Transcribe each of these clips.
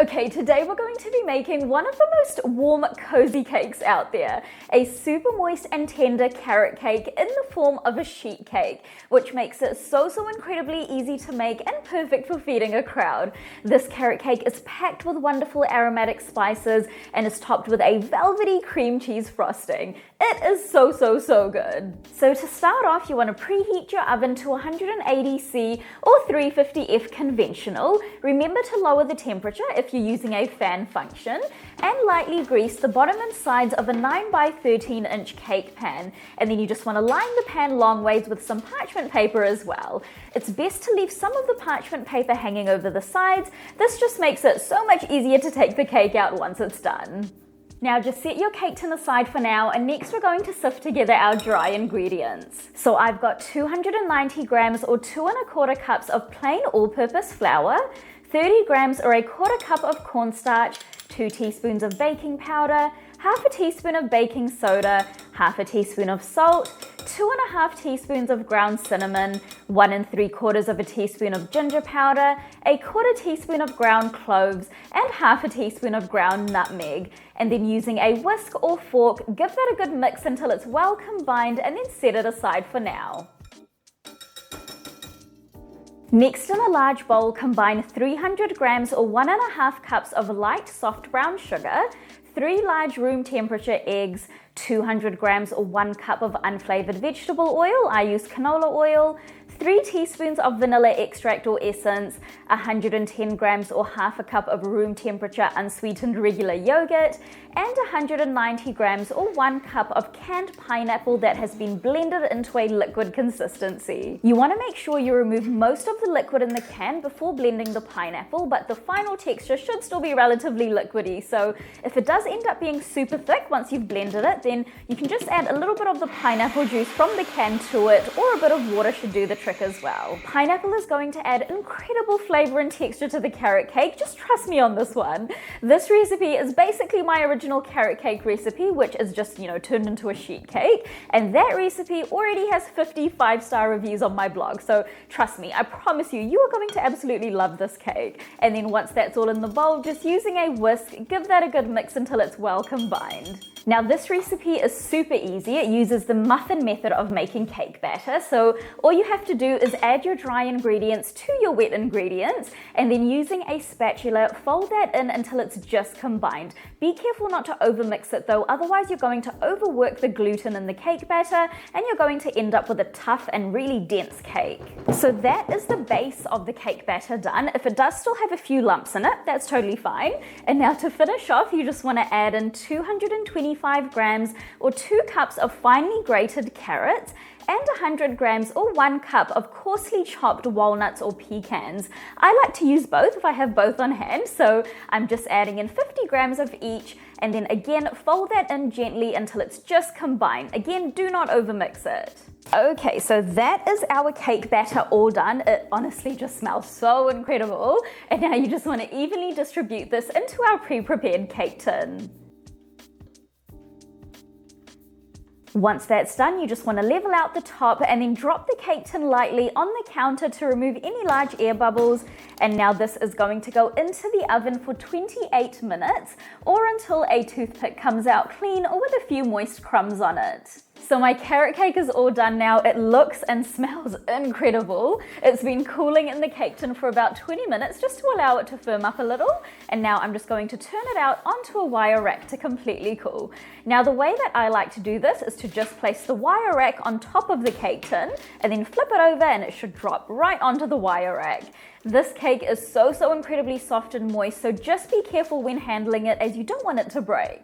Okay, today we're going to be making one of the most warm, cozy cakes out there. A super moist and tender carrot cake in the form of a sheet cake, which makes it so incredibly easy to make and perfect for feeding a crowd. This carrot cake is packed with wonderful aromatic spices and is topped with a velvety cream cheese frosting. It is so good. So to start off, you want to preheat your oven to 180°C or 350°F conventional. Remember to lower the temperature if you're using a fan function, and lightly grease the bottom and sides of a 9x13" cake pan. And then you just want to line the pan long ways with some parchment paper as well. It's best to leave some of the parchment paper hanging over the sides. This just makes it so much easier to take the cake out once it's done. Now just set your cake tin aside for now, and next we're going to sift together our dry ingredients. So I've got 290 grams or 2 1/4 cups of plain all-purpose flour, 30 grams or 1/4 cup of cornstarch, 2 teaspoons of baking powder, half a teaspoon of baking soda, half a teaspoon of salt, 2 1/2 teaspoons of ground cinnamon, 1 3/4 teaspoon of ginger powder, 1/4 teaspoon of ground cloves, and half a teaspoon of ground nutmeg. And then using a whisk or fork, give that a good mix until it's well combined, and then set it aside for now. Next, in a large bowl, combine 300 grams or 1 1/2 cups of light soft brown sugar, 3 large room temperature eggs, 200 grams or 1 cup of unflavored vegetable oil, I use canola oil, 3 teaspoons of vanilla extract or essence, 110 grams or half a cup of room temperature unsweetened regular yogurt, and 190 grams or 1 cup of canned pineapple that has been blended into a liquid consistency. You want to make sure you remove most of the liquid in the can before blending the pineapple, but the final texture should still be relatively liquidy, so if it does end up being super thick once you've blended it, then you can just add a little bit of the pineapple juice from the can to it, or a bit of water should do the trick as well. Pineapple is going to add incredible flavor and texture to the carrot cake, just trust me on this one. This recipe is basically my original carrot cake recipe, which is just, turned into a sheet cake, and that recipe already has 55-star reviews on my blog, so trust me, I promise you, you are going to absolutely love this cake. And then once that's all in the bowl, just using a whisk, give that a good mix until it's well combined. Now this recipe is super easy. It uses the muffin method of making cake batter. So all you have to do is add your dry ingredients to your wet ingredients, and then using a spatula, fold that in until it's just combined. Be careful not to overmix it though, otherwise you're going to overwork the gluten in the cake batter and you're going to end up with a tough and really dense cake. So that is the base of the cake batter done. If it does still have a few lumps in it, that's totally fine. And now to finish off, you just want to add in 225 grams or 2 cups of finely grated carrots, and 100 grams or 1 cup of coarsely chopped walnuts or pecans. I like to use both if I have both on hand, so I'm just adding in 50 grams of each, and then again fold that in gently until it's just combined. Again, do not overmix it. Okay, so that is our cake batter all done. It honestly just smells so incredible. And now you just want to evenly distribute this into our pre-prepared cake tin. Once that's done, you just want to level out the top and then drop the cake tin lightly on the counter to remove any large air bubbles. And now this is going to go into the oven for 28 minutes or until a toothpick comes out clean or with a few moist crumbs on it. So my carrot cake is all done now. It looks and smells incredible. It's been cooling in the cake tin for about 20 minutes just to allow it to firm up a little. And now I'm just going to turn it out onto a wire rack to completely cool. Now the way that I like to do this is to just place the wire rack on top of the cake tin and then flip it over, and it should drop right onto the wire rack. This cake is so incredibly soft and moist, so just be careful when handling it as you don't want it to break.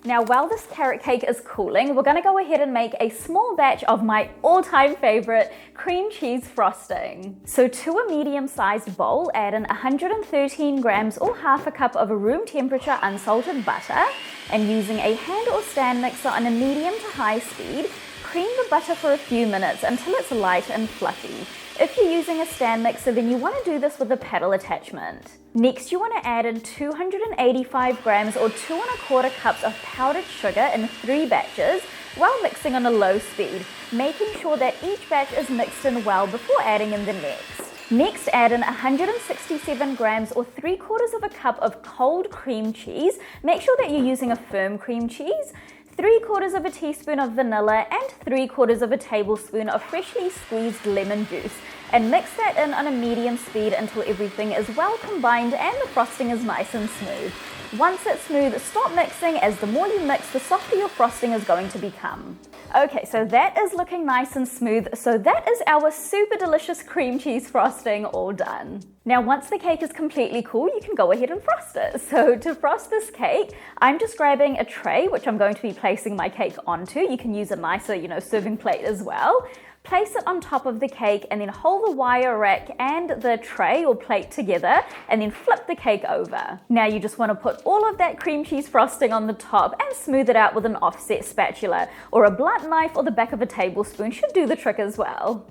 Now while this carrot cake is cooling, we're going to go ahead and make a small batch of my all-time favorite cream cheese frosting. So to a medium-sized bowl, add in 113 grams or half a cup of room temperature unsalted butter, and using a hand or stand mixer on a medium to high speed, cream the butter for a few minutes until it's light and fluffy. If you're using a stand mixer, then you want to do this with a paddle attachment. Next, you want to add in 285 grams or 2 1/4 cups of powdered sugar in 3 batches while mixing on a low speed, making sure that each batch is mixed in well before adding in the next. Next, add in 167 grams or 3/4 of a cup of cold cream cheese. Make sure that you're using a firm cream cheese. 3/4 of a teaspoon of vanilla and 3/4 of a tablespoon of freshly squeezed lemon juice. And mix that in on a medium speed until everything is well combined and the frosting is nice and smooth. Once it's smooth, stop mixing, as the more you mix, the softer your frosting is going to become. Okay, so that is looking nice and smooth. So that is our super delicious cream cheese frosting all done. Now, once the cake is completely cool, you can go ahead and frost it. So to frost this cake, I'm just grabbing a tray, which I'm going to be placing my cake onto. You can use a nicer, serving plate as well. Place it on top of the cake and then hold the wire rack and the tray or plate together and then flip the cake over. Now you just want to put all of that cream cheese frosting on the top and smooth it out with an offset spatula, or a blunt knife or the back of a tablespoon should do the trick as well.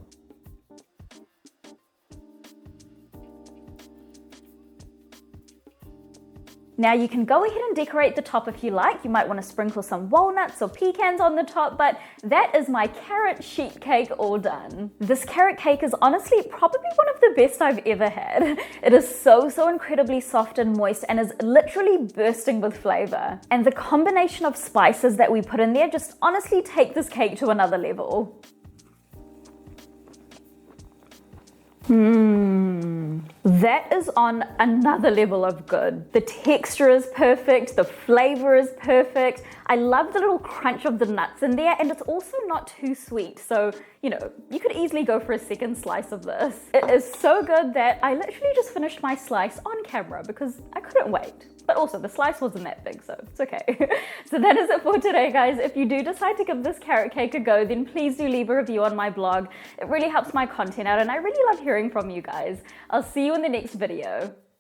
Now you can go ahead and decorate the top if you like. You might want to sprinkle some walnuts or pecans on the top, but that is my carrot sheet cake all done. This carrot cake is honestly probably one of the best I've ever had. It is so incredibly soft and moist and is literally bursting with flavor. And the combination of spices that we put in there just honestly take this cake to another level. That is on another level of good. The texture is perfect, the flavor is perfect. I love the little crunch of the nuts in there, and it's also not too sweet. So, you could easily go for a second slice of this. It is so good that I literally just finished my slice on camera because I couldn't wait. But also the slice wasn't that big, so it's okay. So that is it for today, guys. If you do decide to give this carrot cake a go, then please do leave a review on my blog. It really helps my content out and I really love hearing from you guys. I'll see you in the next video.